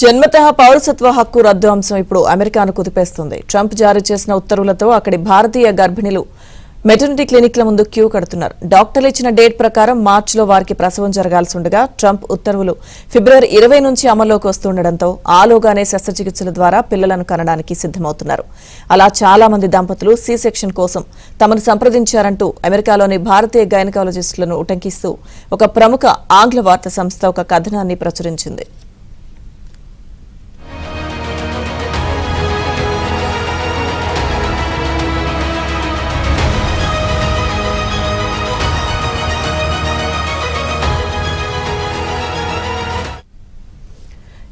జన్మతః పౌరసత్వ హక్కు రద్దు అంశం ఇప్పుడు అమెరికాను కుదిపేస్తుంది. ట్రంప్ జారీ చేసిన ఉత్తర్వులతో అక్కడి భారతీయ గర్భిణులు మెటర్నిటీ క్లినిక్ల ముందు క్యూ కడుతున్నారు. డాక్టర్లు ఇచ్చిన డేట్ ప్రకారం మార్చిలో వారికి ప్రసవం జరగాల్సి ఉండగా ట్రంప్ ఉత్తర్వులు ఫిబ్రవరి 20 నుంచి అమల్లోకి వస్తుండటంతో ఆలోగానే శస్త్రచికిత్సల ద్వారా పిల్లలను కనడానికి సిద్దమవుతున్నారు. అలా చాలా మంది దంపతులు సి సెక్షన్ కోసం తమను సంప్రదించారంటూ అమెరికాలోని భారతీయ గైనకాలజిస్టులను ఉటంకిస్తూ ఒక ప్రముఖ ఆంగ్ల వార్తా సంస్థ ఒక కథనాన్ని ప్రచురించింది.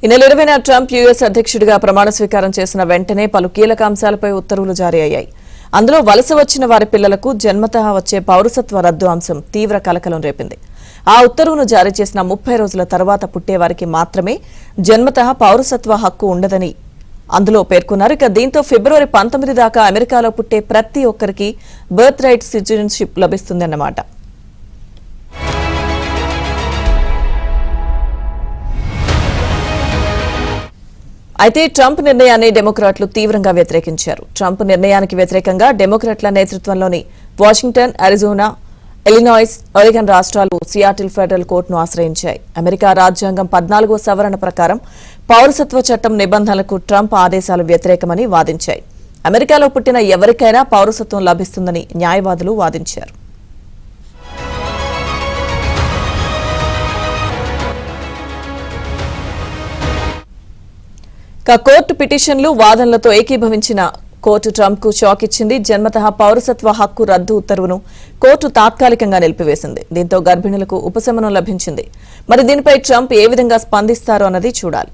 ఈ నెల 20న ట్రంప్ యుఎస్ అధ్యక్షుడిగా ప్రమాణ స్వీకారం చేసిన వెంటనే పలు కీలక అంశాలపై ఉత్తర్వులు జారీ అయ్యాయి. అందులో వలస వచ్చిన వారి పిల్లలకు జన్మతః వచ్చే పౌరసత్వ రద్దు అంశం తీవ్ర కలకలం రేపింది. ఆ ఉత్తర్వును జారీ చేసిన 30 రోజుల తర్వాత పుట్టేవారికి మాత్రమే జన్మతః పౌరసత్వ హక్కు ఉండదని అందులో పేర్కొన్నారు. ఇక దీంతో ఫిబ్రవరి 19 దాకా అమెరికాలో పుట్టే ప్రతి ఒక్కరికి బర్త్ రైట్ సిటిజన్షిప్ లభిస్తుందన్నమాట. అయితే ట్రంప్ నిర్ణయాన్ని డెమోక్రాట్లు తీవ్రంగా వ్యతిరేకించారు. ట్రంప్ నిర్ణయానికి వ్యతిరేకంగా డెమోక్రాట్ల నేతృత్వంలోని వాషింగ్టన్, అరిజోనా, ఇలినాయిస్, ఒరెగన్ రాష్ట్రాలు సియాటిల్ ఫెడరల్ కోర్టును ఆశ్రయించాయి. అమెరికా రాజ్యాంగం 14వ సవరణ ప్రకారం పౌరసత్వ చట్టం నిబంధనలకు ట్రంప్ ఆదేశాలు వ్యతిరేకమని వాదించాయి. అమెరికాలో పుట్టిన ఎవరికైనా పౌరసత్వం లభిస్తుందని న్యాయవాదులు వాదించారు. కోర్టు పిటిషన్లు వాదనలతో ఏకీభవించిన కోర్టు ట్రంప్ కు షాక్ ఇచ్చింది. జన్మతః పౌరసత్వ హక్కు రద్దు ఉత్తర్వును కోర్టు తాత్కాలికంగా నిలిపివేసింది. దీంతో గర్భిణులకు ఉపశమనం లభించింది. మరి దీనిపై ట్రంప్ ఏ విధంగా స్పందిస్తారో అన్నది చూడాలి.